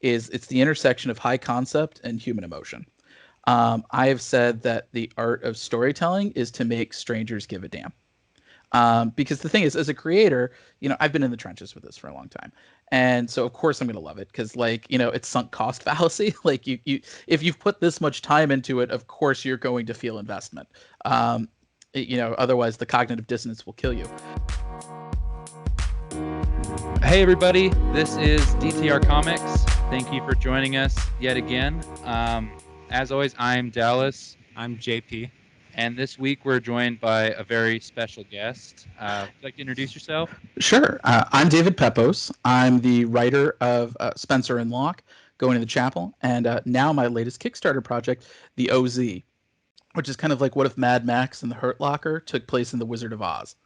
is it's the intersection of high concept and human emotion. I have said that the art of storytelling is to make strangers give a damn. Because the thing is, as a creator, I've been in the trenches with this for a long time, and so of course I'm gonna love it because, like, it's sunk cost fallacy. Like, if you've put this much time into it, of course you're going to feel investment. Otherwise the cognitive dissonance will kill you. Hey everybody, this is DTR Comics. Thank you for joining us yet again. As always, I'm Dallas. I'm JP. And this week we're joined by a very special guest. Would you like to introduce yourself? Sure. I'm David Popose. I'm the writer of Spencer and Locke, Going to the Chapel, and now my latest Kickstarter project, the OZ, which is kind of like what if Mad Max and the Hurt Locker took place in the Wizard of Oz.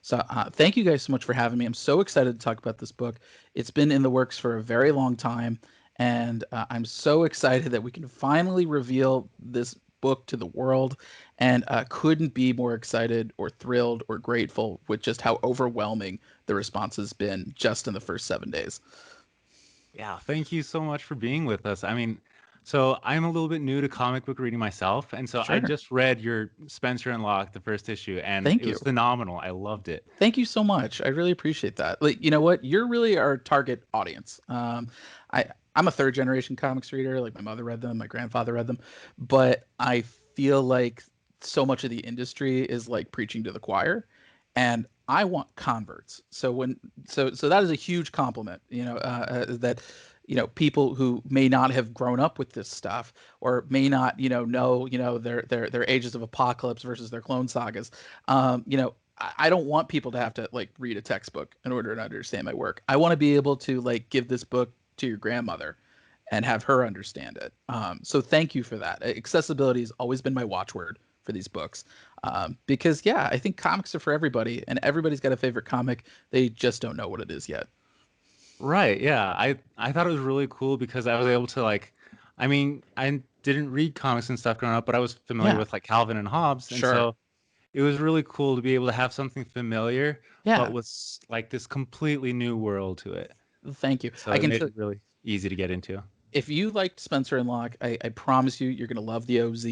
So thank you guys so much for having me. I'm so excited to talk about this book. It's been in the works for a very long time, and I'm so excited that we can finally reveal this book to the world, and couldn't be more excited or thrilled or grateful with just how overwhelming the response has been just in the first 7 days. Yeah, thank you so much for being with us. I mean, so I'm a little bit new to comic book reading myself, and so I Sure. just read your Spencer and Locke, the first issue, and Thank it was you. phenomenal. I loved it. Thank you so much. I really appreciate that. Like, you know what? You're really our target audience. I'm a third generation comics reader. Like, my mother read them, my grandfather read them, but I feel like so much of the industry is like preaching to the choir, and I want converts. So that is a huge compliment. That people who may not have grown up with this stuff or may not know their Ages of Apocalypse versus their Clone Sagas. I don't want people to have to like read a textbook in order to understand my work. I want to be able to like give this book to your grandmother and have her understand it. So thank you for that. Accessibility has always been my watchword for these books, because yeah, I think comics are for everybody, and everybody's got a favorite comic. They just don't know what it is yet. Right, yeah. I thought it was really cool because I was able to I mean, I didn't read comics and stuff growing up, but I was familiar Yeah, with like Calvin and Hobbes, and sure. so it was really cool to be able to have something familiar, Yeah, but with like this completely new world to it. thank you. So I it can made tell. it really easy to get into. If you liked Spencer and Locke, I promise you're going to love the OZ.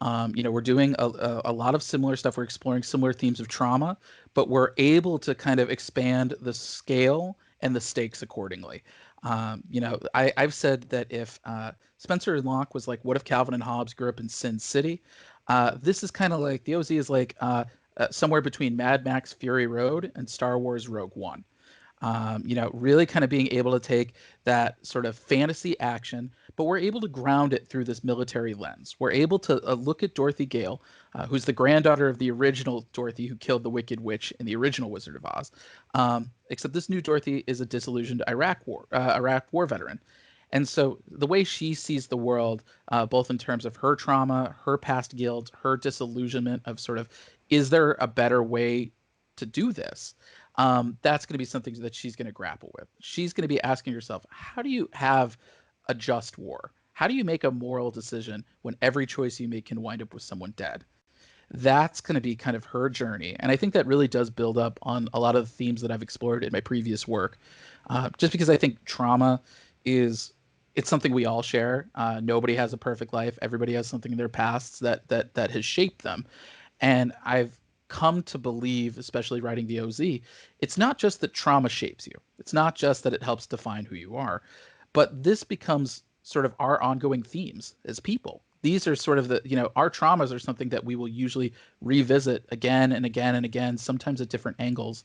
We're doing a lot of similar stuff. We're exploring similar themes of trauma, but we're able to kind of expand the scale and the stakes accordingly. I've said that if Spencer and Locke was like, what if Calvin and Hobbes grew up in Sin City? This is kind of like the OZ is like somewhere between Mad Max Fury Road and Star Wars Rogue One. Really kind of being able to take that sort of fantasy action, but we're able to ground it through this military lens. We're able to look at Dorothy Gale, who's the granddaughter of the original Dorothy who killed the Wicked Witch in the original Wizard of Oz. Except this new Dorothy is a disillusioned Iraq War veteran. And so the way she sees the world, both in terms of her trauma, her past guilt, her disillusionment of sort of, is there a better way to do this? That's going to be something that she's going to grapple with. She's going to be asking herself, how do you have a just war? How do you make a moral decision when every choice you make can wind up with someone dead? That's going to be kind of her journey. And I think that really does build up on a lot of the themes that I've explored in my previous work. Just because I think trauma it's something we all share. Nobody has a perfect life. Everybody has something in their pasts that has shaped them. And I've come to believe, especially writing the OZ, it's not just that trauma shapes you. It's not just that it helps define who you are, but this becomes sort of our ongoing themes as people. These are sort of our traumas are something that we will usually revisit again and again and again, sometimes at different angles.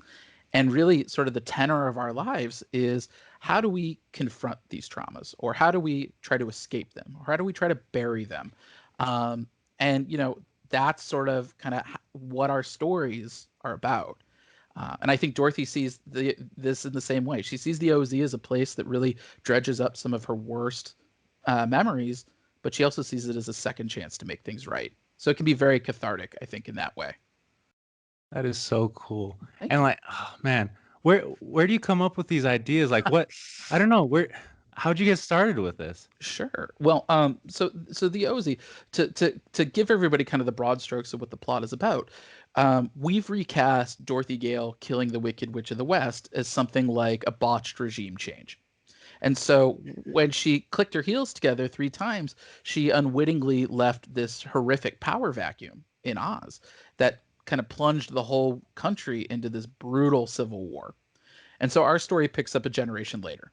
And really, sort of the tenor of our lives is, how do we confront these traumas, or how do we try to escape them, or how do we try to bury them? And that's sort of kind of what our stories are about. And I think Dorothy sees this in the same way. She sees the OZ as a place that really dredges up some of her worst memories, but she also sees it as a second chance to make things right. So it can be very cathartic, I think, in that way. That is so cool. Thank And you. like, oh man, where do you come up with these ideas? Like what? I don't know. How'd you get started with this? Sure. Well, so the OZ, to give everybody kind of the broad strokes of what the plot is about, we've recast Dorothy Gale killing the Wicked Witch of the West as something like a botched regime change. And so when she clicked her heels together 3 times, she unwittingly left this horrific power vacuum in Oz that kind of plunged the whole country into this brutal civil war. And so our story picks up a generation later,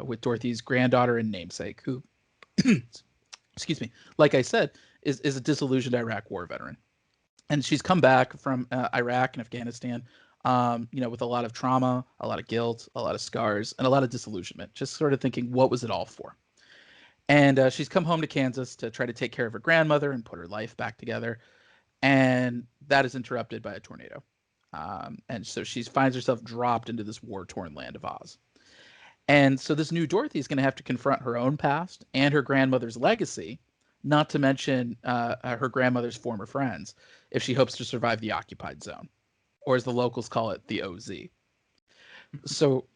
with Dorothy's granddaughter and namesake, who, excuse me, like I said, is a disillusioned Iraq war veteran. And she's come back from Iraq and Afghanistan, with a lot of trauma, a lot of guilt, a lot of scars, and a lot of disillusionment, just sort of thinking, what was it all for? And she's come home to Kansas to try to take care of her grandmother and put her life back together. And that is interrupted by a tornado. And so she finds herself dropped into this war-torn land of Oz. And so this new Dorothy is going to have to confront her own past and her grandmother's legacy, not to mention her grandmother's former friends, if she hopes to survive the occupied zone, or as the locals call it, the OZ. So,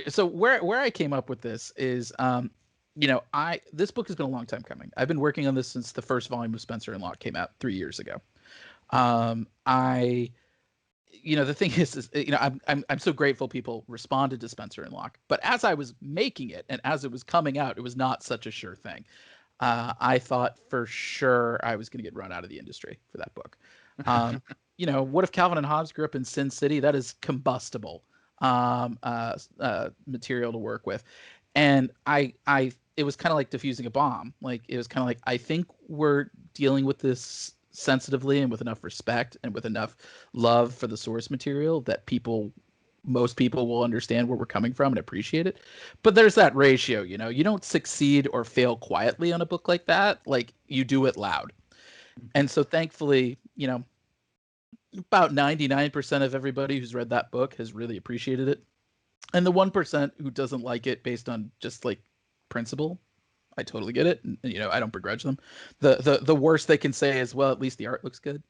so where I came up with this is, this book has been a long time coming. I've been working on this since the first volume of Spencer and Locke came out 3 years ago. The thing is I'm so grateful people responded to Spencer and Locke, but as I was making it and as it was coming out, it was not such a sure thing. I thought for sure I was going to get run out of the industry for that book. What if Calvin and Hobbes grew up in Sin City? That is combustible material to work with, and it was kind of like diffusing a bomb. Like it was kind of like, I think we're dealing with this sensitively and with enough respect and with enough love for the source material that most people will understand where we're coming from and appreciate it. But there's that ratio, you don't succeed or fail quietly on a book like that. Like you do it loud. And so thankfully, about 99% of everybody who's read that book has really appreciated it. And the 1% who doesn't like it based on just like principle, I totally get it. And, I don't begrudge them. The worst they can say is, well, at least the art looks good.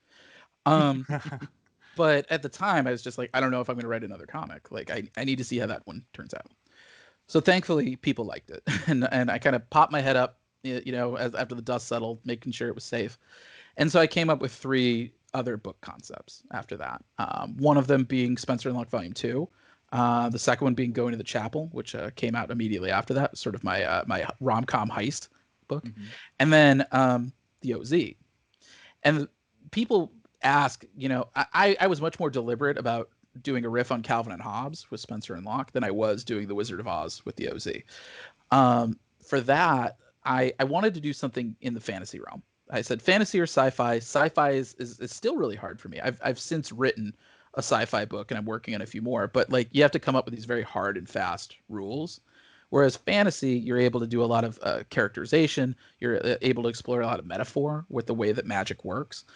But at the time, I was just like, I don't know if I'm going to write another comic. Like, I need to see how that one turns out. So thankfully, people liked it, and I kind of popped my head up, after the dust settled, making sure it was safe. And so I came up with 3 other book concepts after that. One of them being Spencer and Locke Volume 2. The second one being Going to the Chapel, which came out immediately after that, sort of my rom-com heist book. Mm-hmm. And then the OZ. And people ask, I was much more deliberate about doing a riff on Calvin and Hobbes with Spencer and Locke than I was doing The Wizard of Oz with the OZ. For that, I wanted to do something in the fantasy realm. I said fantasy or sci-fi. Sci-fi is still really hard for me. I've since written a sci-fi book and I'm working on a few more, but like you have to come up with these very hard and fast rules. Whereas fantasy, you're able to do a lot of characterization. You're able to explore a lot of metaphor with the way that magic works.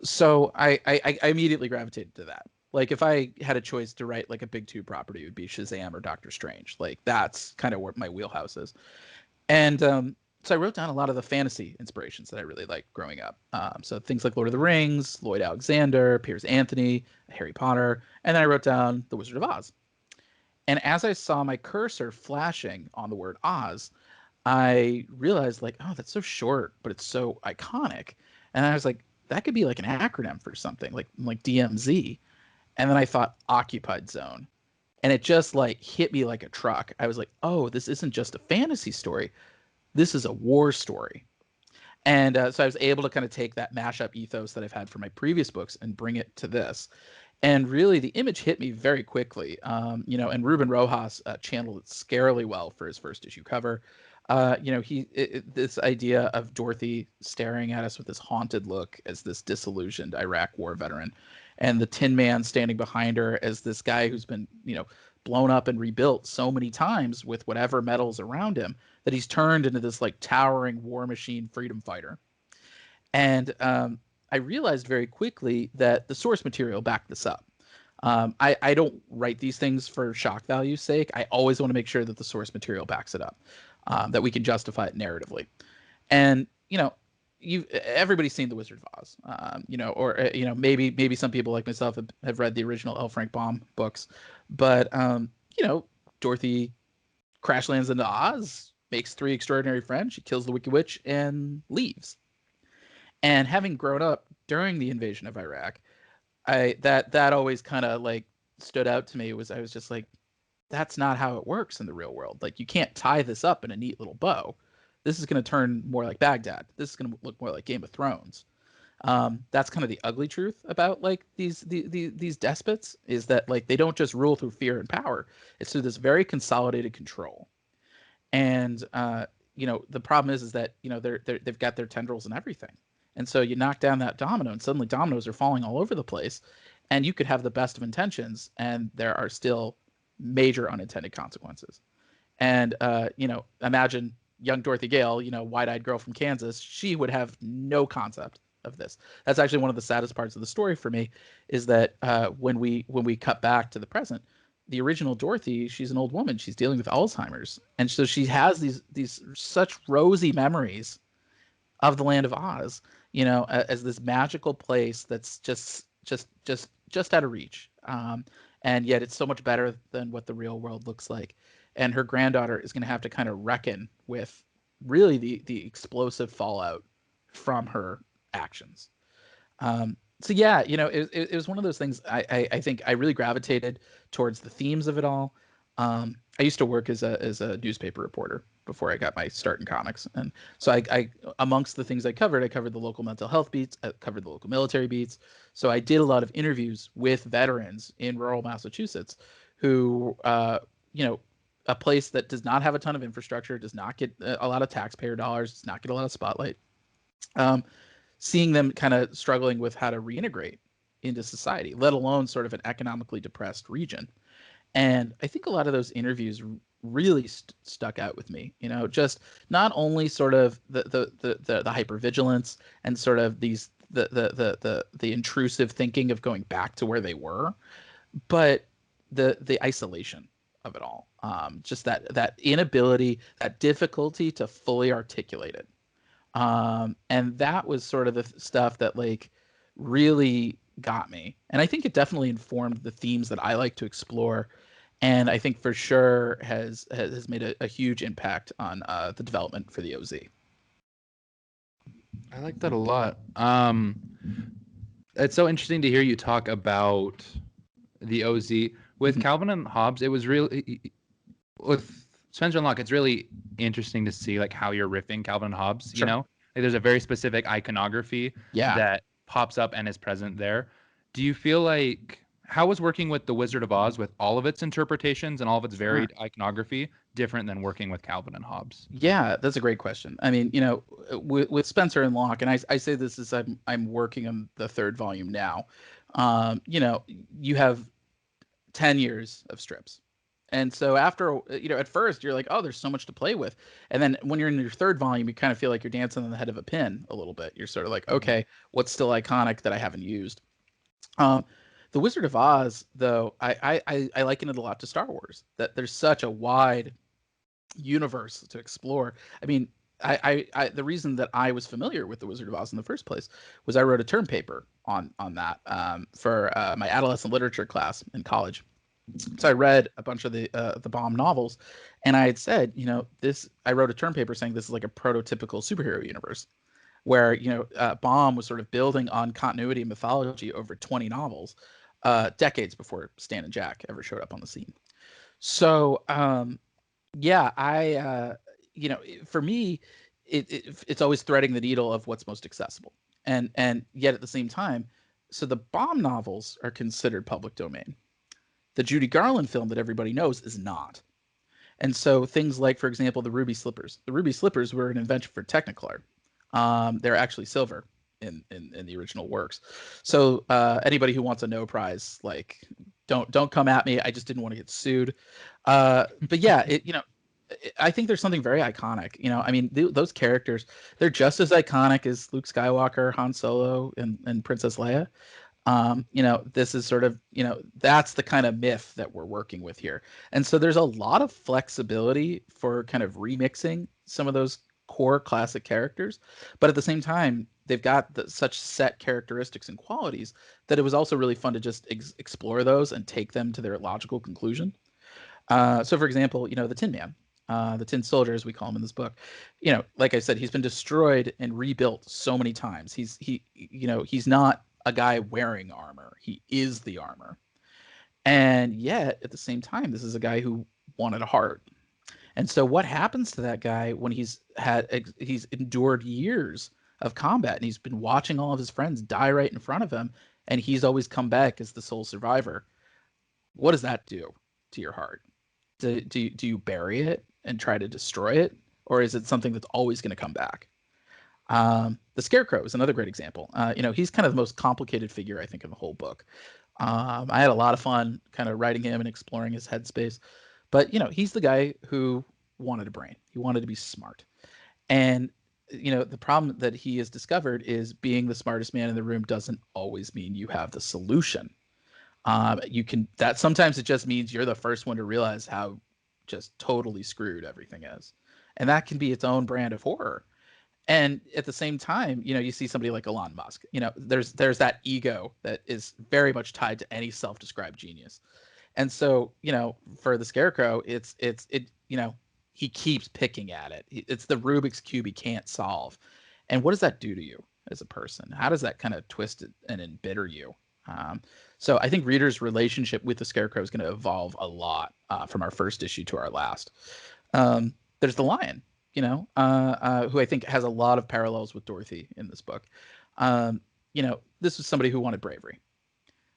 So I immediately gravitated to that. Like if I had a choice to write like a big 2 property, it would be Shazam or Doctor Strange. Like that's kind of where my wheelhouse is. And so I wrote down a lot of the fantasy inspirations that I really liked growing up. So things like Lord of the Rings, Lloyd Alexander, Piers Anthony, Harry Potter, and then I wrote down The Wizard of Oz. And as I saw my cursor flashing on the word Oz, I realized like, oh, that's so short, but it's so iconic. And I was like, that could be like an acronym for something like DMZ. And then I thought Occupied Zone. And it just like hit me like a truck. I was like, oh, this isn't just a fantasy story. This is a war story. And so I was able to kind of take that mashup ethos that I've had for my previous books and bring it to this. And really, the image hit me very quickly. And Ruben Rojas channeled it scarily well for his first issue cover. This idea of Dorothy staring at us with this haunted look as this disillusioned Iraq war veteran, and the Tin Man standing behind her as this guy who's been, blown up and rebuilt so many times with whatever metals around him that he's turned into this like towering war machine freedom fighter. And I realized very quickly that the source material backed this up. I don't write these things for shock value's sake. I always want to make sure that the source material backs it up, that we can justify it narratively. And, everybody's seen The Wizard of Oz, maybe some people like myself have read the original L. Frank Baum books, but, Dorothy crash lands into Oz, makes 3 extraordinary friends, she kills the Wicked Witch and leaves. And having grown up during the invasion of Iraq, that always kind of like stood out to me. I was just like, that's not how it works in the real world. Like, you can't tie this up in a neat little bow. This is going to turn more like Baghdad. This is going to look more like Game of Thrones. That's kind of the ugly truth about like these despots, is that like they don't just rule through fear and power. It's through this very consolidated control. And the problem is that they've got their tendrils and everything. And so you knock down that domino, and suddenly dominoes are falling all over the place. And you could have the best of intentions, and there are still major unintended consequences. And imagine young Dorothy Gale, wide-eyed girl from Kansas. She would have no concept of this. That's actually one of the saddest parts of the story for me, is that when we cut back to the present, the original Dorothy, she's an old woman. She's dealing with Alzheimer's, and so she has these such rosy memories of the land of Oz, as this magical place that's just out of reach. And yet it's so much better than what the real world looks like. And her granddaughter is going to have to kind of reckon with really the explosive fallout from her actions. So yeah, it was one of those things. I think I really gravitated towards the themes of it all. I used to work as a newspaper reporter before I got my start in comics, and so I amongst the things I covered the local mental health beats, I covered the local military beats. So I did a lot of interviews with veterans in rural Massachusetts, who a place that does not have a ton of infrastructure, does not get a lot of taxpayer dollars, does not get a lot of spotlight. Seeing them kind of struggling with how to reintegrate into society, let alone sort of an economically depressed region. And I think a lot of those interviews really stuck out with me. Just not only sort of the hypervigilance and sort of the intrusive thinking of going back to where they were, but the isolation of it all. Just that inability, that difficulty to fully articulate it. And that was sort of the stuff that like really got me. And I think it definitely informed the themes that I like to explore. And I think for sure has made a huge impact on the development for the OZ. I like that a lot. It's so interesting to hear you talk about the OZ with Calvin and Hobbes. It was really with Spencer and Locke. It's really interesting to see like how you're riffing Calvin and Hobbes. Sure. Like, there's a very specific iconography that pops up and is present there. Do you feel like how was working with the Wizard of Oz with all of its interpretations and all of its varied iconography different than working with Calvin and Hobbes? Yeah, that's a great question. I mean, with Spencer and Locke, and I say this as I'm working on the third volume now. You have 10 years of strips. And so after, at first you're like, oh, there's so much to play with. And then when you're in your third volume, you kind of feel like you're dancing on the head of a pin a little bit. You're sort of like, okay, what's still iconic that I haven't used? The Wizard of Oz, though, I liken it a lot to Star Wars, that there's such a wide universe to explore. I mean, the reason that I was familiar with the Wizard of Oz in the first place was I wrote a term paper on that for my adolescent literature class in college. So I read a bunch of the Baum novels, and I had said, I wrote a term paper saying this is like a prototypical superhero universe, where Baum was sort of building on continuity and mythology over 20 novels, decades before Stan and Jack ever showed up on the scene. So yeah, for me, it's always threading the needle of what's most accessible, and yet at the same time, so the Baum novels are considered public domain. The Judy Garland film that everybody knows is not. And so things like, for example, the Ruby Slippers. The Ruby Slippers were an invention for Technicolor. They're actually silver in the original works. So anybody who wants a no prize, like, don't come at me. I just didn't want to get sued. But yeah, I think there's something very iconic. I mean, those characters, they're just as iconic as Luke Skywalker, Han Solo, and Princess Leia. This is sort of, that's the kind of myth that we're working with here. And so there's a lot of flexibility for kind of remixing some of those core classic characters, but at the same time, they've got such set characteristics and qualities that it was also really fun to just explore those and take them to their logical conclusion. So for example, the Tin Man, the Tin Soldier, as we call him in this book, like I said, he's been destroyed and rebuilt so many times. He's not a guy wearing armor. He is the armor. And yet, at the same time, this is a guy who wanted a heart. And so, what happens to that guy when he's endured years of combat and he's been watching all of his friends die right in front of him, and he's always come back as the sole survivor? What does that do to your heart? Do you bury it and try to destroy it, or is it something that's always going to come back? The Scarecrow is another great example. He's kind of the most complicated figure, I think, in the whole book. I had a lot of fun kind of writing him and exploring his headspace. But, he's the guy who wanted a brain. He wanted to be smart. And, the problem that he has discovered is being the smartest man in the room doesn't always mean you have the solution. That sometimes it just means you're the first one to realize how just totally screwed everything is. And that can be its own brand of horror. And at the same time, you see somebody like Elon Musk. There's that ego that is very much tied to any self-described genius. And so, for the Scarecrow, he keeps picking at it. It's the Rubik's Cube he can't solve. And what does that do to you as a person? How does that kind of twist it and embitter you? So I think readers' relationship with the Scarecrow is going to evolve a lot from our first issue to our last. There's the Lion, who I think has a lot of parallels with Dorothy in this book. This was somebody who wanted bravery.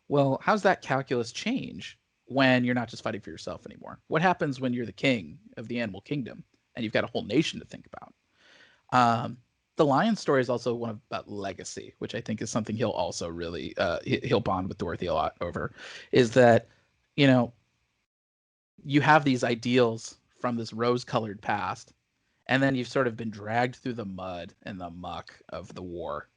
Well, how's that calculus change when you're not just fighting for yourself anymore? What happens when you're the king of the animal kingdom and you've got a whole nation to think about? The Lion story is also one about legacy, which I think is something he'll also really he'll bond with Dorothy a lot over. Is that you have these ideals from this rose-colored past, and then you've sort of been dragged through the mud and the muck of the war.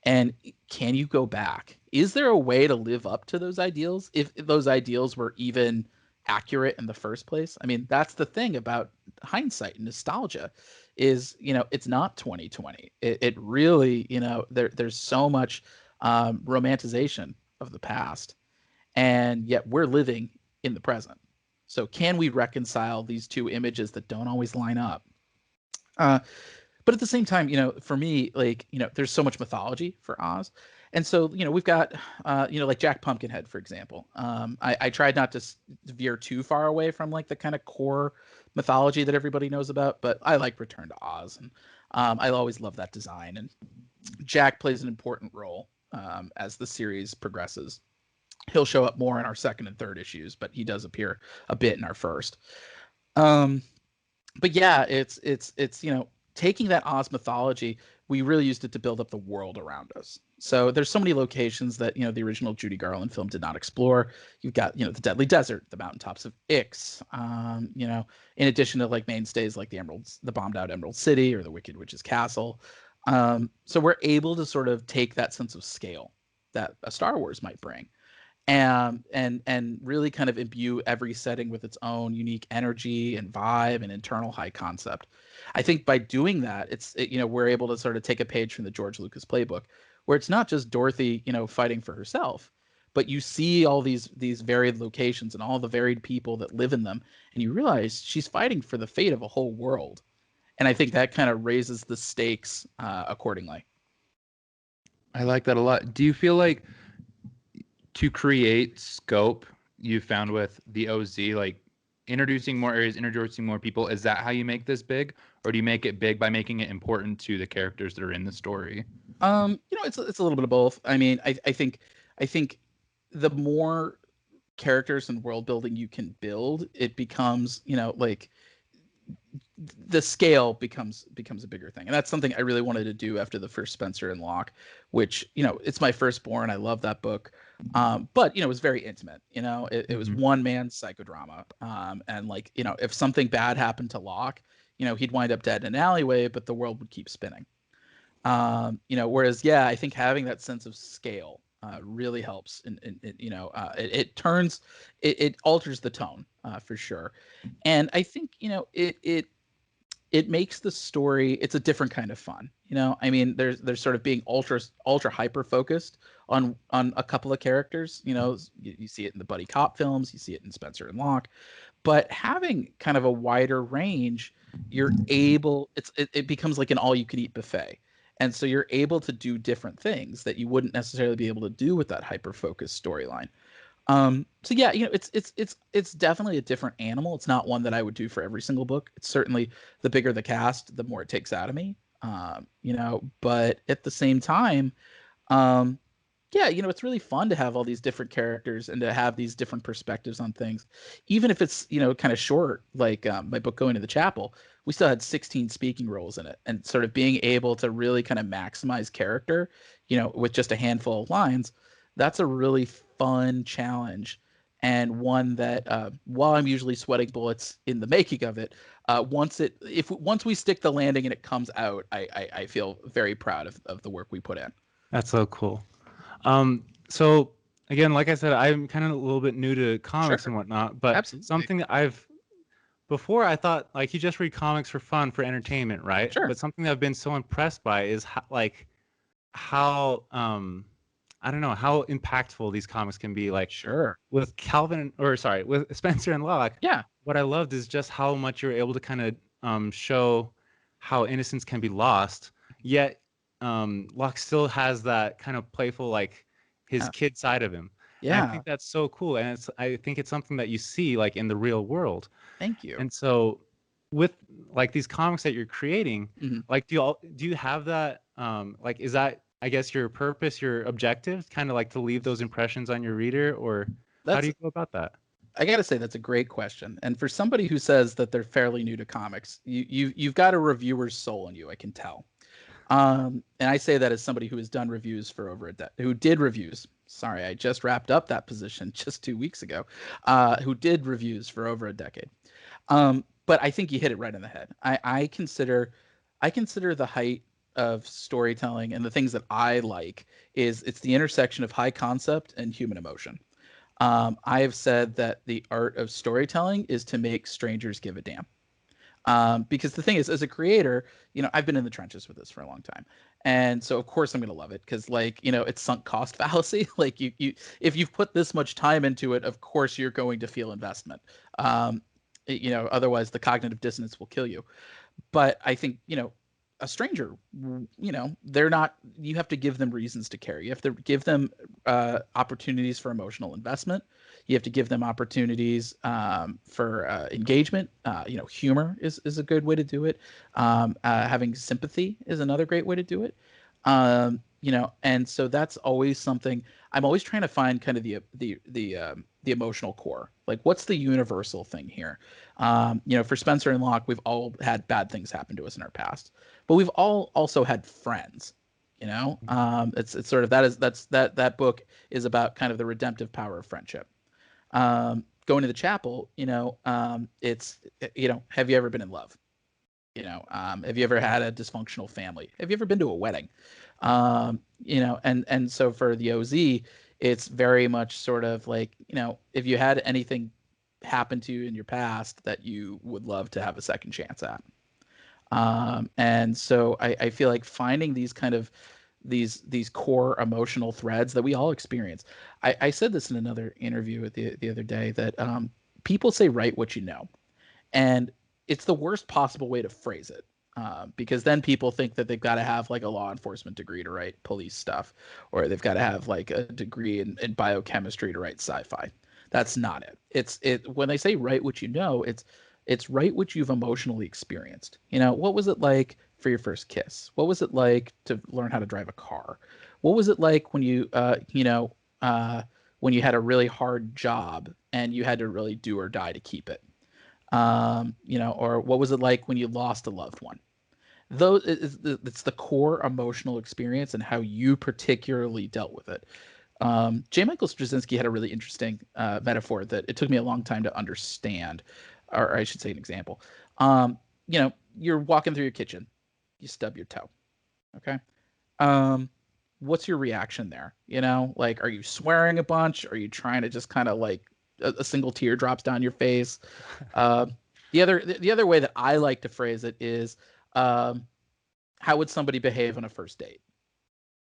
And can you go back? Is there a way to live up to those ideals if those ideals were even accurate in the first place? I mean, that's the thing about hindsight and nostalgia is, it's not 2020. It really, there's so much romanticization of the past, and yet we're living in the present. So can we reconcile these two images that don't always line up? But at the same time, for me, there's so much mythology for Oz. And so, we've got, like Jack Pumpkinhead, for example. I tried not to veer too far away from like the kind of core mythology that everybody knows about, but I like Return to Oz. And I always love that design. And Jack plays an important role as the series progresses. He'll show up more in our second and third issues, but he does appear a bit in our first. But yeah, it's taking that Oz mythology, we really used it to build up the world around us. So there's so many locations that the original Judy Garland film did not explore. You've got the Deadly Desert, the mountaintops of Ix, in addition to like mainstays like the bombed out Emerald City or the Wicked Witch's Castle. So we're able to sort of take that sense of scale that a Star Wars might bring, and really kind of imbue every setting with its own unique energy and vibe and internal high concept. I think by doing that, we're able to sort of take a page from the George Lucas playbook, where it's not just Dorothy, fighting for herself, but you see all these varied locations and all the varied people that live in them, and you realize she's fighting for the fate of a whole world. And I think that kind of raises the stakes accordingly. I like that a lot. Do you feel like to create scope you found with the OZ, like introducing more areas, introducing more people, is that how you make this big, or do you make it big by making it important to the characters that are in the story? It's a little bit of both. I mean, I think the more characters and world building you can build, it becomes, like the scale becomes a bigger thing. And that's something I really wanted to do after the first Spencer and Locke, which, it's my firstborn. I love that book. But, it was very intimate, it was one man's psychodrama. And like, if something bad happened to Locke, he'd wind up dead in an alleyway, but the world would keep spinning. Whereas, yeah, I think having that sense of scale really helps. And it alters the tone for sure. And I think, it makes the story, it's a different kind of fun. I mean, there's sort of being ultra hyper focused on a couple of characters. You see it in the buddy cop films, you see it in Spencer and Locke, but having kind of a wider range, it becomes like an all you can eat buffet. And so you're able to do different things that you wouldn't necessarily be able to do with that hyper focused storyline. So yeah, it's definitely a different animal. It's not one that I would do for every single book. It's certainly the bigger the cast, the more it takes out of me. But at the same time, um, yeah, it's really fun to have all these different characters and to have these different perspectives on things. Even if it's, kind of short, like my book Going to the Chapel, we still had 16 speaking roles in it. And sort of being able to really kind of maximize character, with just a handful of lines, that's a really fun challenge. And one that, while I'm usually sweating bullets in the making of it, once we stick the landing and it comes out, I feel very proud of the work we put in. That's so cool. So again, like I said, I'm kind of a little bit new to comics Sure. and whatnot, but Absolutely. something that before I thought like you just read comics for fun, for entertainment, right? Sure. But something that I've been so impressed by is how I don't know how impactful these comics can be. Like Sure. with with Spencer and Locke. Yeah. What I loved is just how much you're able to kind of show how innocence can be lost, yet Locke still has that kind of playful, like his Yeah. kid side of him. And I Yeah. think that's so cool, and I think it's something that you see like in the real world. Thank you. And so with like these comics that you're creating, Mm-hmm. like do you have that like is that I guess your purpose, your objective, kind of like to leave those impressions on your reader, or how do That's you go about that? I gotta say that's a great question. And for somebody who says that they're fairly new to comics, you've got a reviewer's soul in you, I can tell. And I say that as somebody who has done reviews for over a decade, who did reviews. Sorry, I just wrapped up that position just 2 weeks ago. Who did reviews for over a decade. But I think you hit it right in the head. I consider the height of storytelling and the things that I like is it's the intersection of high concept and human emotion. I have said that the art of storytelling is to make strangers give a damn. Because the thing is, as a creator, I've been in the trenches with this for a long time, and so of course I'm gonna love it because, like, it's sunk cost fallacy. Like if you've put this much time into it, of course you're going to feel investment. Um, Otherwise the cognitive dissonance will kill you. But I think, a stranger, they're not, you have to give them reasons to care. You have to give them opportunities for emotional investment. You have to give them opportunities for engagement. Humor is a good way to do it. Having sympathy is another great way to do it. And so that's always something I'm always trying to find, kind of the emotional core. Like, what's the universal thing here? For Spencer and Locke, we've all had bad things happen to us in our past, but we've all also had friends. It's sort of that book is about kind of the redemptive power of friendship. Going to the chapel, it's have you ever been in love? Have you ever had a dysfunctional family? Have you ever been to a wedding? And so for the OZ, it's very much sort of like, if you had anything happen to you in your past that you would love to have a second chance at. And so I feel like finding these kind of these core emotional threads that we all experience. I said this in another interview with the other day that people say write what you know, and it's the worst possible way to phrase it. Because then people think that they've got to have like a law enforcement degree to write police stuff, or they've got to have like a degree in biochemistry to write sci-fi. That's not it. It when they say write what you know, it's write what you've emotionally experienced. What was it like for your first kiss? What was it like to learn how to drive a car? What was it like when when you had a really hard job and you had to really do or die to keep it? Or what was it like when you lost a loved one? It's the core emotional experience and how you particularly dealt with it. J. Michael Straczynski had a really interesting metaphor that it took me a long time to understand, or I should say an example. You're walking through your kitchen, you stub your toe. Okay. Um, what's your reaction there? Like, are you swearing a bunch? Are you trying to just kind of like a single tear drops down your face? Uh, the other way that I like to phrase it is, um, how would somebody behave on a first date?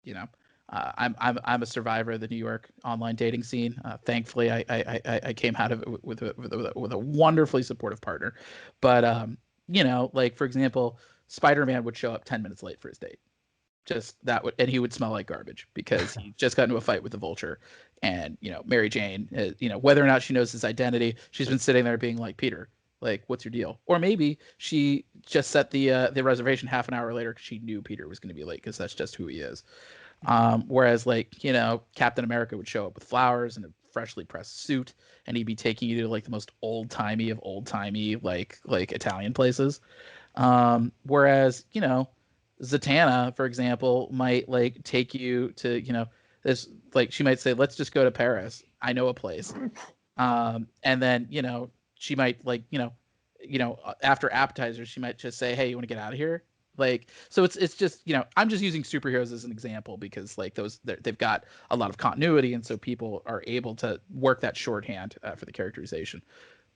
You know, I'm a survivor of the New York online dating scene. Thankfully, I came out of it with a wonderfully supportive partner. But like, for example, Spider-Man would show up 10 minutes late for his date. And he would smell like garbage because he just got into a fight with the Vulture, and Mary Jane, whether or not she knows his identity, she's been sitting there being like, Peter, like, what's your deal? Or maybe she just set the reservation half an hour later because she knew Peter was going to be late because that's just who he is. Whereas like Captain America would show up with flowers and a freshly pressed suit, and he'd be taking you to like the most old timey of old timey like Italian places. Whereas Zatanna, for example, might like take you to this, like she might say, let's just go to Paris. I know a place. And then she might like after appetizers she might just say, hey, you want to get out of here. Like, so it's just I'm just using superheroes as an example because like they've got a lot of continuity, and so people are able to work that shorthand for the characterization,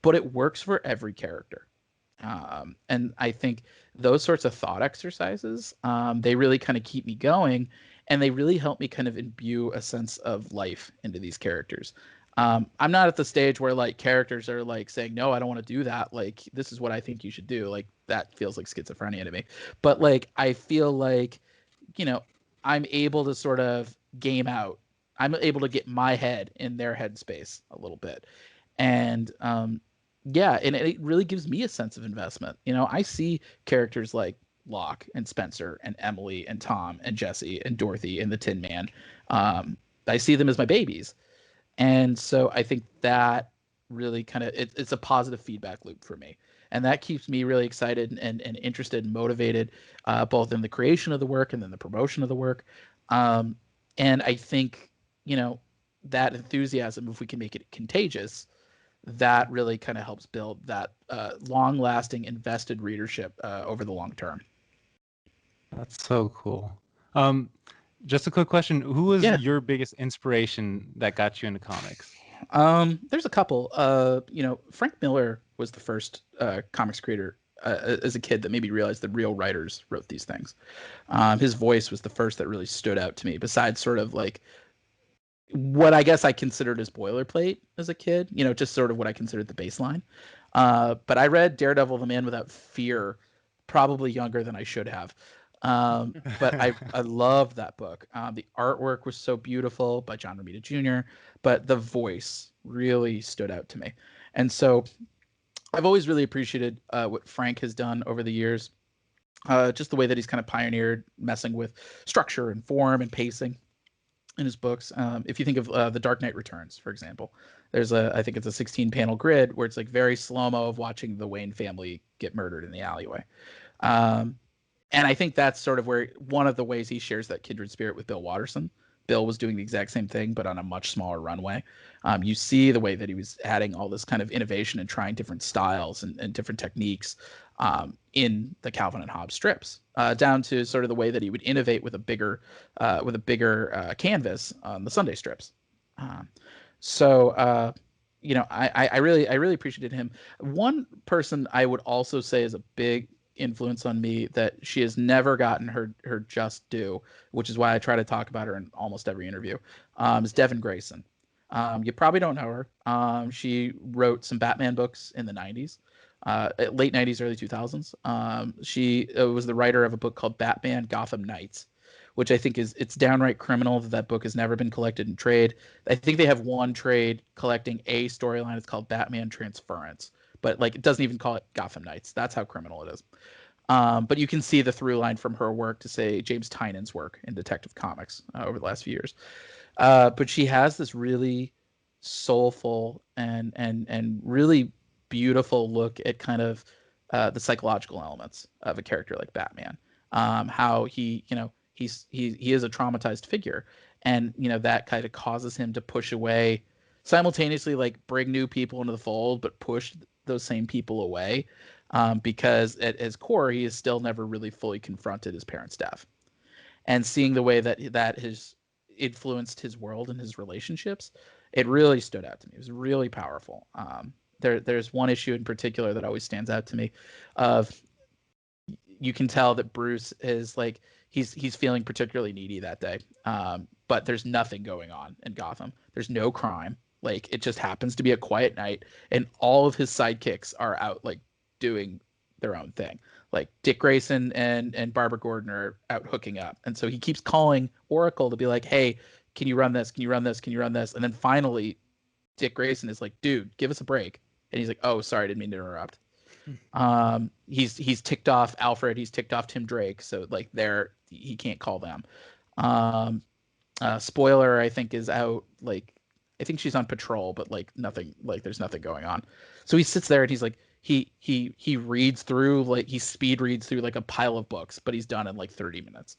but it works for every character. And I think those sorts of thought exercises, they really kind of keep me going, and they really help me kind of imbue a sense of life into these characters. I'm not at the stage where like characters are like saying, no, I don't want to do that. Like, this is what I think you should do. Like, that feels like schizophrenia to me. But like, I feel like, I'm able to sort of game out. I'm able to get my head in their headspace a little bit. And yeah, and it really gives me a sense of investment. I see characters like Locke and Spencer and Emily and Tom and Jesse and Dorothy and the Tin Man. I see them as my babies. And so I think that really kind of it's a positive feedback loop for me. And that keeps me really excited and interested and motivated, both in the creation of the work and then the promotion of the work. And I think, that enthusiasm, if we can make it contagious, that really kind of helps build that long-lasting, invested readership over the long term. That's so cool. Just a quick question: who was your biggest inspiration that got you into comics? There's a couple. Frank Miller was the first comics creator as a kid that made me realize the real writers wrote these things. His voice was the first that really stood out to me, besides sort of like what I guess I considered as boilerplate as a kid, just sort of what I considered the baseline. But I read Daredevil, the Man Without Fear, probably younger than I should have. But I loved that book. The artwork was so beautiful by John Romita Jr., but the voice really stood out to me. And so I've always really appreciated what Frank has done over the years. Just the way that he's kind of pioneered messing with structure and form and pacing in his books. If you think of The Dark Knight Returns, for example, there's I think it's a 16 panel grid where it's like very slow-mo of watching the Wayne family get murdered in the alleyway. And I think that's sort of where one of the ways he shares that kindred spirit with Bill Watterson. Bill was doing the exact same thing, but on a much smaller runway. You see the way that he was adding all this kind of innovation and trying different styles and different techniques in the Calvin and Hobbes strips, down to sort of the way that he would innovate with a bigger canvas on the Sunday strips. I really appreciated him. One person I would also say is a big influence on me that she has never gotten her just due, which is why I try to talk about her in almost every interview, is Devin Grayson. You probably don't know her. She wrote some Batman books in the 90s, late 90s, early 2000s. She was the writer of a book called Batman Gotham Knights, which I think it's downright criminal that book has never been collected in trade. I think they have one trade collecting a storyline. It's called Batman Transference, but like it doesn't even call it Gotham Knights. That's how criminal it is. But you can see the through line from her work to, say, James Tynion's work in Detective Comics over the last few years. But she has this really soulful and really beautiful look at kind of the psychological elements of a character like Batman. How he is a traumatized figure, and that kind of causes him to push away, simultaneously like bring new people into the fold, but push those same people away, because at his core he has still never really fully confronted his parents' death, and seeing the way that has influenced his world and his relationships, it really stood out to me. It was really powerful. There's one issue in particular that always stands out to me. Of You can tell that Bruce is like he's feeling particularly needy that day, but there's nothing going on in Gotham. There's no crime. Like, it just happens to be a quiet night, and all of his sidekicks are out like doing their own thing. like Dick Grayson and Barbara Gordon are out hooking up, and so he keeps calling Oracle to be like, hey, can you run this? Can you run this? Can you run this? And then finally, Dick Grayson is like, dude, give us a break. And he's like, oh, sorry, I didn't mean to interrupt. He's ticked off Alfred. He's ticked off Tim Drake. So like he can't call them. Spoiler, I think, is out. Like, I think she's on patrol, but like nothing, like there's nothing going on. So he sits there and he's like, he reads through, like he speed reads through like a pile of books, but he's done in like 30 minutes.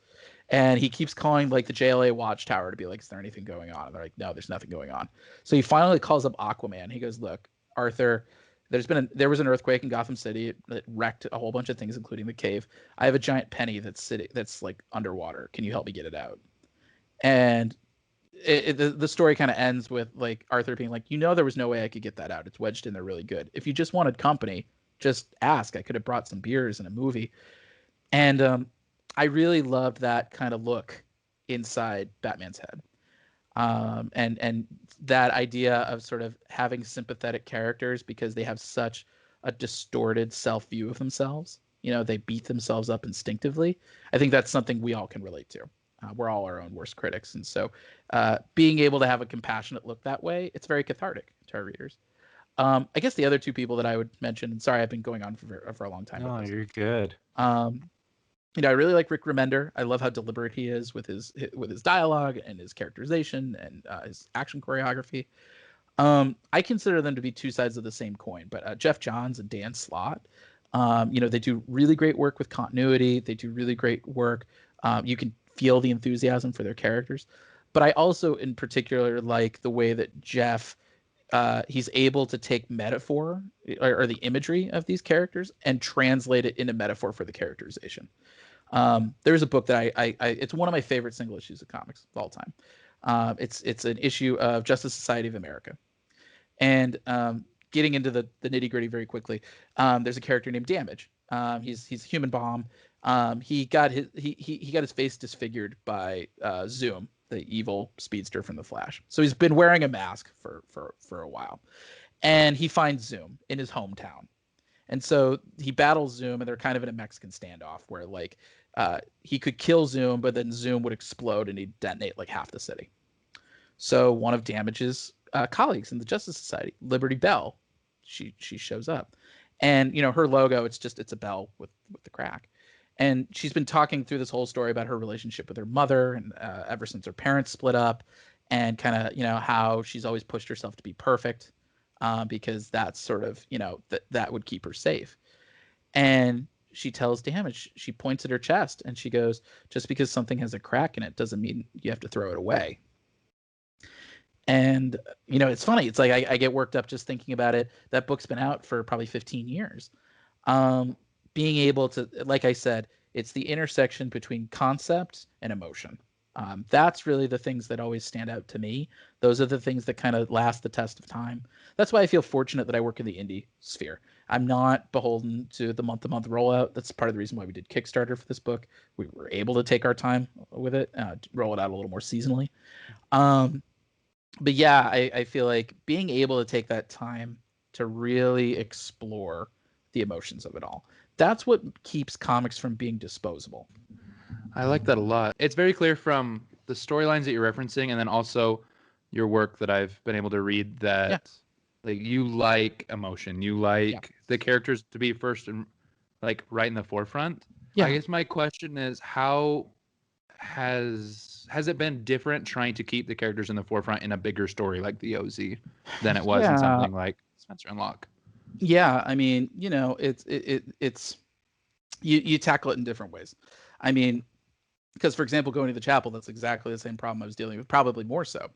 And he keeps calling like the JLA watchtower to be like, is there anything going on? And they're like, no, there's nothing going on. So he finally calls up Aquaman. He goes, look, Arthur, there was an earthquake in Gotham City that wrecked a whole bunch of things, including the cave. I have a giant penny that's like underwater. Can you help me get it out? And the story kind of ends with like Arthur being like, there was no way I could get that out. It's wedged in there really good. If you just wanted company, just ask. I could have brought some beers and a movie. And I really loved that kind of look inside Batman's head. And that idea of sort of having sympathetic characters because they have such a distorted self-view of themselves. They beat themselves up instinctively. I think that's something we all can relate to. We're all our own worst critics. And so being able to have a compassionate look that way, it's very cathartic to our readers. I guess the other two people that I would mention, and sorry, I've been going on for a long time. No, you're good. I really like Rick Remender. I love how deliberate he is with his dialogue and his characterization and his action choreography. I consider them to be two sides of the same coin, but Jeff Johns and Dan Slott, they do really great work with continuity. They do really great work. You can feel the enthusiasm for their characters. But I also, in particular, like the way that Jeff, he's able to take metaphor or the imagery of these characters and translate it into metaphor for the characterization. There's a book that it's one of my favorite single issues of comics of all time. It's an issue of Justice Society of America. And getting into the nitty gritty very quickly, there's a character named Damage. He's a human bomb. He got his face disfigured by Zoom, the evil speedster from The Flash. So he's been wearing a mask for a while, and he finds Zoom in his hometown. And so he battles Zoom, and they're kind of in a Mexican standoff where like he could kill Zoom, but then Zoom would explode and he'd detonate like half the city. So one of Damage's colleagues in the Justice Society, Liberty Bell, she shows up, and her logo, it's a bell with the crack. And she's been talking through this whole story about her relationship with her mother, and ever since her parents split up, and kind of how she's always pushed herself to be perfect, because that's sort of that would keep her safe. And she tells Damage, she points at her chest, and she goes, "Just because something has a crack in it doesn't mean you have to throw it away." And it's funny. It's like I get worked up just thinking about it. That book's been out for probably 15 years. Being able to, like I said, it's the intersection between concept and emotion. That's really the things that always stand out to me. Those are the things that kind of last the test of time. That's why I feel fortunate that I work in the indie sphere. I'm not beholden to the month-to-month rollout. That's part of the reason why we did Kickstarter for this book. We were able to take our time with it, roll it out a little more seasonally. But yeah, I feel like being able to take that time to really explore the emotions of it all. That's what keeps comics from being disposable. I like that a lot. It's very clear from the storylines that you're referencing, and then also your work that I've been able to read that like you like emotion. You like the characters to be first and like right in the forefront. Yeah. I guess my question is, how has it been different trying to keep the characters in the forefront in a bigger story like the OZ than it was in something like Spencer and Locke? Yeah, I mean, it's you tackle it in different ways. I mean, because for example, Going to the Chapel, that's exactly the same problem I was dealing with, probably more so.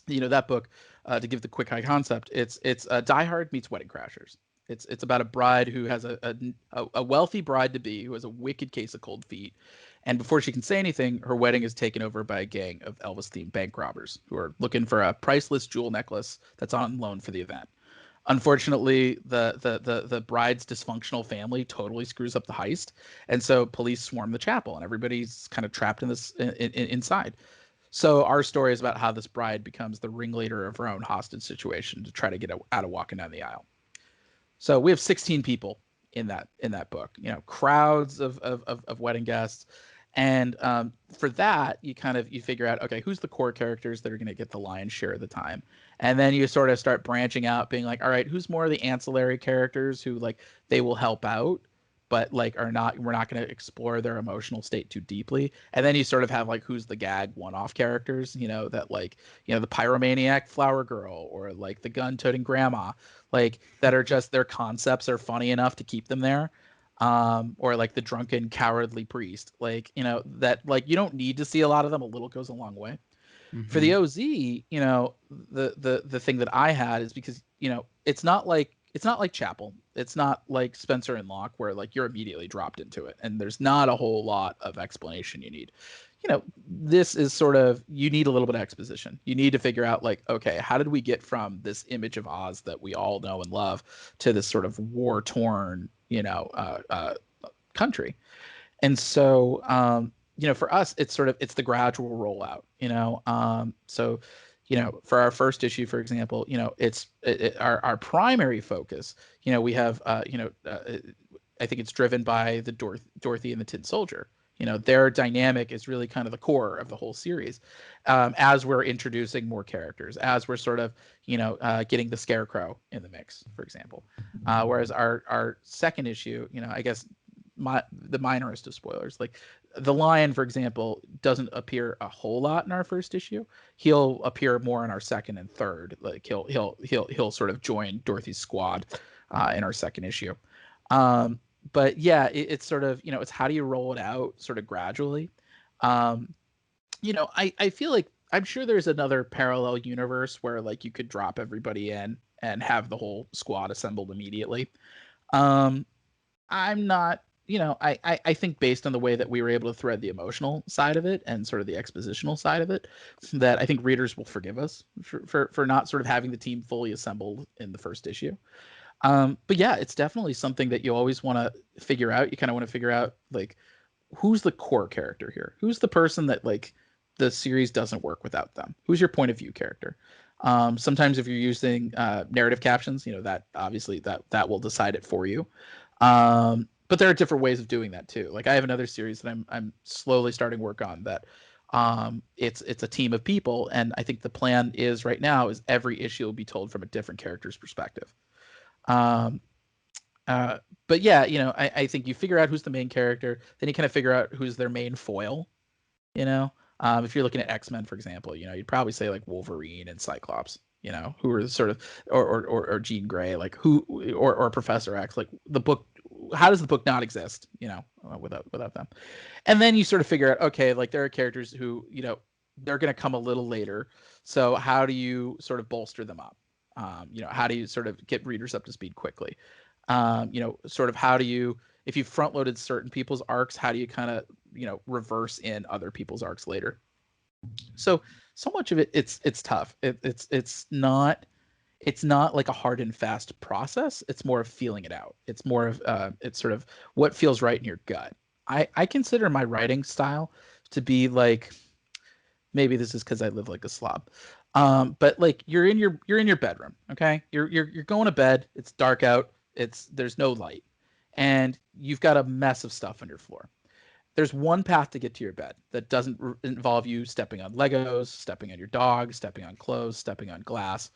That book, to give the quick high concept, it's Die Hard meets Wedding Crashers. It's about a bride who has a wealthy bride to be who has a wicked case of cold feet, and before she can say anything, her wedding is taken over by a gang of Elvis-themed bank robbers who are looking for a priceless jewel necklace that's on loan for the event. Unfortunately, the bride's dysfunctional family totally screws up the heist, and so police swarm the chapel, and everybody's kind of trapped in this inside. So our story is about how this bride becomes the ringleader of her own hostage situation to try to get out of walking down the aisle. So we have 16 people in that book. You know, crowds of wedding guests, and for that you figure out, okay, who's the core characters that are going to get the lion's share of the time, and then you sort of start branching out, being like, all right, who's more of the ancillary characters who like they will help out, but like we're not going to explore their emotional state too deeply. And then you sort of have like who's the gag one-off characters, you know, that like, you know, the pyromaniac flower girl or like the gun-toting grandma, like that are just their concepts are funny enough to keep them there. Or like the drunken cowardly priest, like, you know, that like you don't need to see a lot of them. A little goes a long way. For the OZ, you know, the thing that I had is because, you know, it's not like Chapel. It's not like Spencer and Locke where like you're immediately dropped into it and there's not a whole lot of explanation you need. You know, this is sort of, you need a little bit of exposition. You need to figure out like, okay, how did we get from this image of Oz that we all know and love to this sort of war-torn, you know, country? And so, you know, for us, it's the gradual rollout, you know. So, you know, for our first issue, for example, you know, our primary focus, you know, we have, I think it's driven by the Dorothy and the Tin Soldier. You know, their dynamic is really kind of the core of the whole series. As we're introducing more characters, as we're sort of, you know, getting the Scarecrow in the mix, for example. Whereas our second issue, you know, I guess the minorest of spoilers, like the Lion, for example, doesn't appear a whole lot in our first issue. He'll appear more in our second and third. Like he'll sort of join Dorothy's squad in our second issue. But yeah, it's sort of, you know, it's how do you roll it out sort of gradually. You know, I feel like I'm sure there's another parallel universe where like you could drop everybody in and have the whole squad assembled immediately. I'm not, you know, I think based on the way that we were able to thread the emotional side of it and sort of the expositional side of it, that I think readers will forgive us for not sort of having the team fully assembled in the first issue. But yeah, it's definitely something that you always want to figure out. You kind of want to figure out like who's the core character here? Who's the person that like the series doesn't work without them? Who's your point of view character? Sometimes if you're using narrative captions, you know, that obviously that will decide it for you. But there are different ways of doing that too. Like I have another series that I'm slowly starting work on that it's a team of people, and I think the plan is right now is every issue will be told from a different character's perspective. Um, but yeah, you know, I think you figure out who's the main character, then you kind of figure out who's their main foil. You know, if you're looking at X-Men, for example, you know, you'd probably say like Wolverine and Cyclops. You know, who are sort of or Jean Grey, like who or Professor X, like the book. How does the book not exist? You know, without them. And then you sort of figure out, okay, like there are characters who, you know, they're going to come a little later. So how do you sort of bolster them up? You know, how do you sort of get readers up to speed quickly? You know, sort of how do you, if you front loaded certain people's arcs, how do you kind of, you know, reverse in other people's arcs later? So much of it, it's tough. It's not like a hard and fast process. It's more of feeling it out. It's more of it's sort of what feels right in your gut. I consider my writing style to be like, maybe this is because I live like a slob, but like you're in your bedroom, okay? You're going to bed. It's dark out. There's no light, and you've got a mess of stuff on your floor. There's one path to get to your bed that doesn't involve you stepping on Legos, stepping on your dog, stepping on clothes, stepping on glass.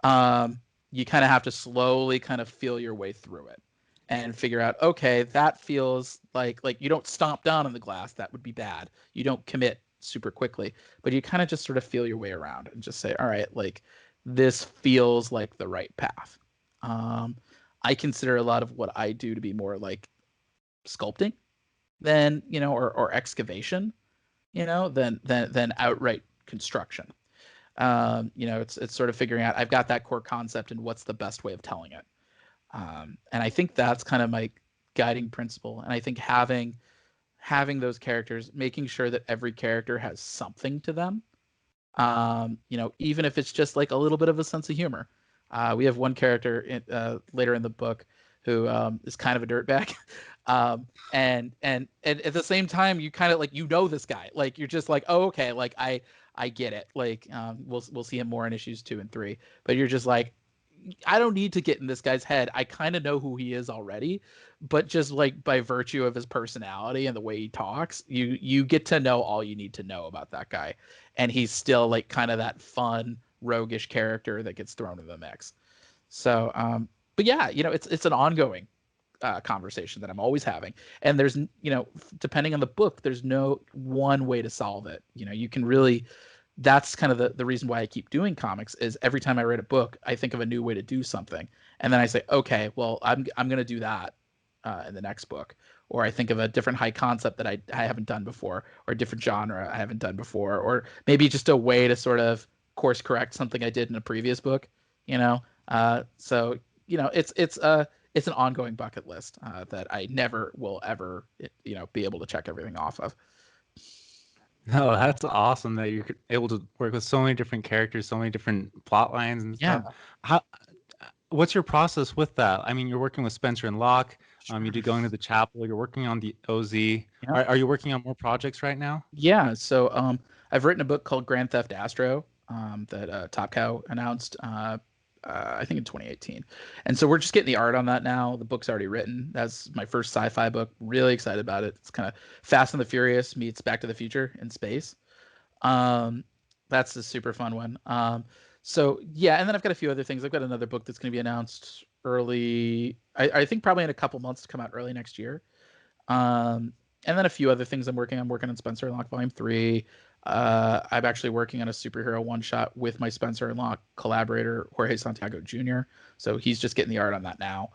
You kind of have to slowly kind of feel your way through it and figure out, okay, that feels like you don't stomp down on the glass. That would be bad. You don't commit super quickly, but you kind of just sort of feel your way around and just say, all right, like this feels like the right path. I consider a lot of what I do to be more like sculpting than, you know, or excavation, you know, than outright construction. You know, it's sort of figuring out, I've got that core concept and what's the best way of telling it. And I think that's kind of my guiding principle. And I think having those characters, making sure that every character has something to them, you know, even if it's just like a little bit of a sense of humor. We have one character later in the book who is kind of a dirtbag. And at the same time, you kind of like, you know, this guy, like, you're just like, oh, okay, like I get it. Like, we'll see him more in issues 2 and 3, but you're just like, I don't need to get in this guy's head. I kind of know who he is already, but just like by virtue of his personality and the way he talks, you get to know all you need to know about that guy, and he's still like kind of that fun roguish character that gets thrown in the mix. So, but yeah, it's an ongoing conversation that I'm always having, and there's depending on the book, there's no one way to solve it. You can really that's kind of the reason why I keep doing comics is every time I write a book, I think of a new way to do something. And then I say, okay, well, I'm going to do that in the next book. Or I think of a different high concept that I haven't done before, or a different genre I haven't done before, or maybe just a way to sort of course correct something I did in a previous book, so, it's an ongoing bucket list that I never will ever, be able to check everything off of. No, that's awesome that you're able to work with so many different characters, so many different plot lines and Yeah. stuff. How, what's your process with that? I mean, you're working with Spencer and Locke. You do Going to the Chapel. You're working on the OZ. Yeah. Are you working on more projects right now? Yeah. So I've written a book called Grand Theft Astro that Top Cow announced, I think in 2018. And so we're just getting the art on that now. The book's already written. That's my first sci-fi book. Really excited about it. It's kind of Fast and the Furious meets Back to the Future in space. That's a super fun one. So yeah, and then I've got a few other things. I've got another book that's going to be announced early. I think probably in a couple months to come out early next year. And then a few other things I'm working on. I'm working on Spencer and Locke Volume 3. I'm actually working on a superhero one-shot with my Spencer and Locke collaborator, Jorge Santiago Jr. So he's just getting the art on that now.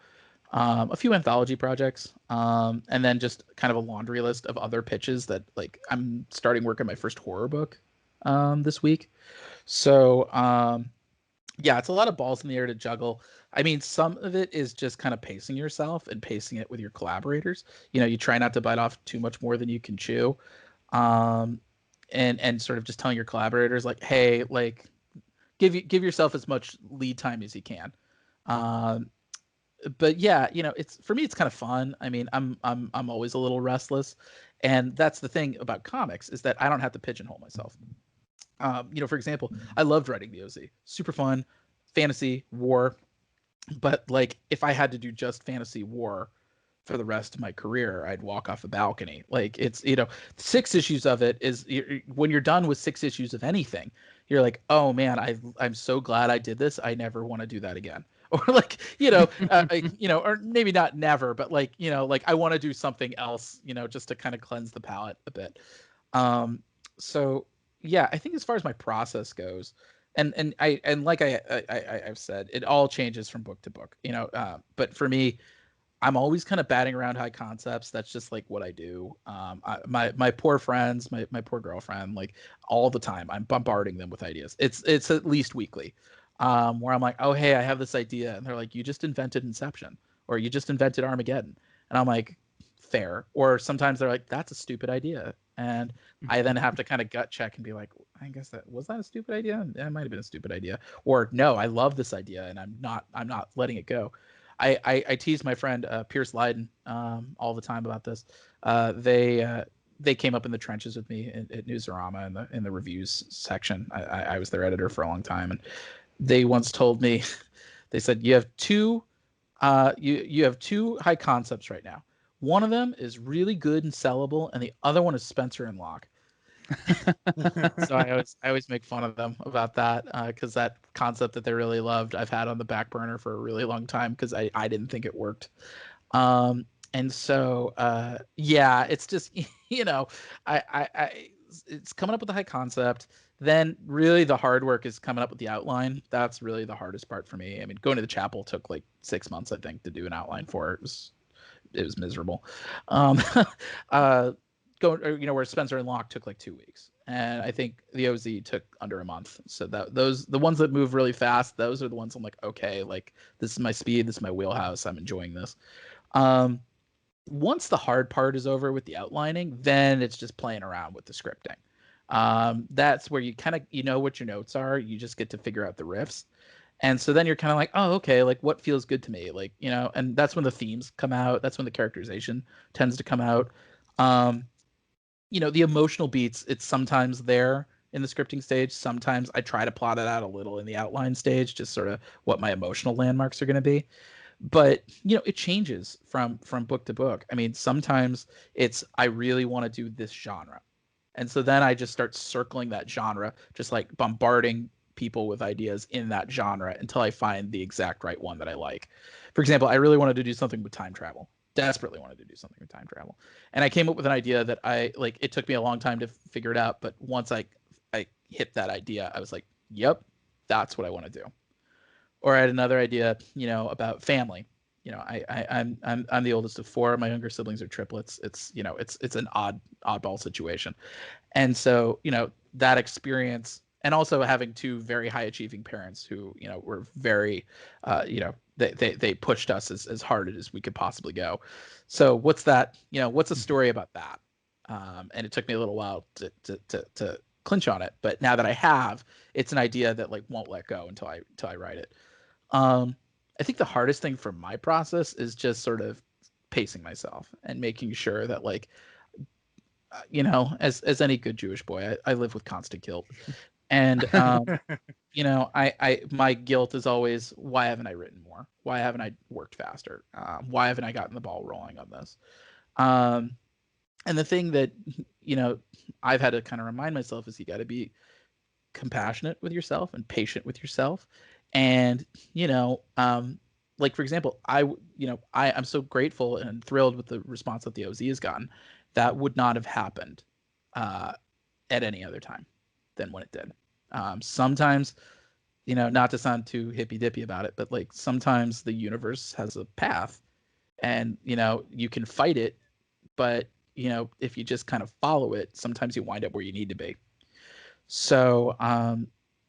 A few anthology projects, and then just kind of a laundry list of other pitches that, like, I'm starting work on my first horror book this week. So, yeah, it's a lot of balls in the air to juggle. I mean, some of it is just kind of pacing yourself and pacing it with your collaborators. You try not to bite off too much more than you can chew. And sort of just telling your collaborators, like, hey, like, give yourself as much lead time as you can. But yeah, it's, for me, it's kind of fun. I mean, I'm always a little restless, and that's the thing about comics, is that I don't have to pigeonhole myself. For example, I loved writing the OZ. Super fun, fantasy, war. But like, if I had to do just fantasy war for the rest of my career, I'd walk off a balcony. Like, it's, 6 issues of it is, when you're done with 6 issues of anything, you're like, oh man, I'm so glad I did this. I never want to do that again. Or like, or maybe not never, but like, like, I want to do something else, just to kind of cleanse the palate a bit. So yeah, I think as far as my process goes, and like I've said, it all changes from book to book, but for me, I'm always kind of batting around high concepts. That's just like what I do. My poor friends, my poor girlfriend, like, all the time, I'm bombarding them with ideas. It's at least weekly, where I'm like, oh, hey, I have this idea, and they're like, you just invented Inception, or you just invented Armageddon, and I'm like, fair. Or sometimes they're like, that's a stupid idea, and I then have to kind of gut check and be like, I guess that a stupid idea. It might have been a stupid idea, or no, I love this idea, and I'm not letting it go. I tease my friend Pierce Lydon all the time about this. They came up in the trenches with me at Newsarama in the reviews section. I was their editor for a long time, and they once told me, they said, you have two you have two high concepts right now. One of them is really good and sellable, and the other one is Spencer and Locke. So I always make fun of them about that, because that concept that they really loved, I've had on the back burner for a really long time because I didn't think it worked. And so yeah, it's just I it's coming up with the high concept. Then really the hard work is coming up with the outline. That's really the hardest part for me. I mean, Going to the Chapel took like 6 months, I think, to do an outline for. It was miserable. uh where Spencer and Locke took like 2 weeks, and I think the OZ took under a month. So the ones that move really fast, those are the ones I'm like, okay, like, this is my speed, this is my wheelhouse, I'm enjoying this. Once the hard part is over with the outlining, then it's just playing around with the scripting. That's where you kind of, what your notes are, you just get to figure out the riffs. And so then you're kind of like, oh, okay, like, what feels good to me, like, and that's when the themes come out, that's when the characterization tends to come out. The emotional beats, it's sometimes there, in the scripting stage. Sometimes I try to plot it out a little in the outline stage, just sort of what my emotional landmarks are going to be. But it changes from book to book. I mean, sometimes it's I really want to do this genre, and so then I just start circling that genre, just like bombarding people with ideas in that genre until I find the exact right one that I like. For example, I really wanted to do something with time travel. Desperately wanted to do something with time travel. And I came up with an idea that I like. It took me a long time to figure it out, but once I hit that idea, I was like, "Yep, that's what I want to do." Or I had another idea, about family. I'm the oldest of four. My younger siblings are triplets. It's an oddball situation. And so that experience, and also having two very high achieving parents who were very they pushed us as hard as we could possibly go. So what's a story about that? And it took me a little while to clinch on it, but now that I have, it's an idea that like won't let go until I write it. I think the hardest thing for my process is just sort of pacing myself and making sure that like as any good Jewish boy, I live with constant guilt. And I my guilt is always, why haven't I written more? Why haven't I worked faster? Why haven't I gotten the ball rolling on this? And the thing that I've had to kind of remind myself is you got to be compassionate with yourself and patient with yourself. And like for example, I'm so grateful and thrilled with the response that the OZ has gotten. That would not have happened at any other time than when it did. Sometimes, not to sound too hippy dippy about it, but like sometimes the universe has a path, and you can fight it, but if you just kind of follow it, sometimes you wind up where you need to be. So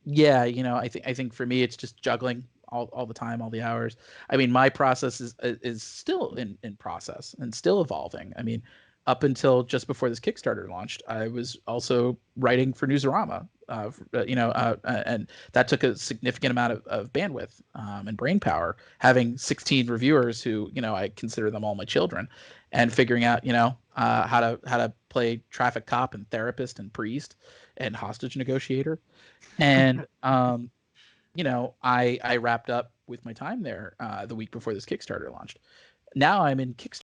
yeah, I think for me it's just juggling all the time, all the hours. I mean, my process is still in process and still evolving. I mean, up until just before this Kickstarter launched, I was also writing for Newsarama, and that took a significant amount of bandwidth and brain power. Having 16 reviewers who, I consider them all my children, and figuring out, how to play traffic cop and therapist and priest and hostage negotiator, and I wrapped up with my time there the week before this Kickstarter launched. Now I'm in Kickstarter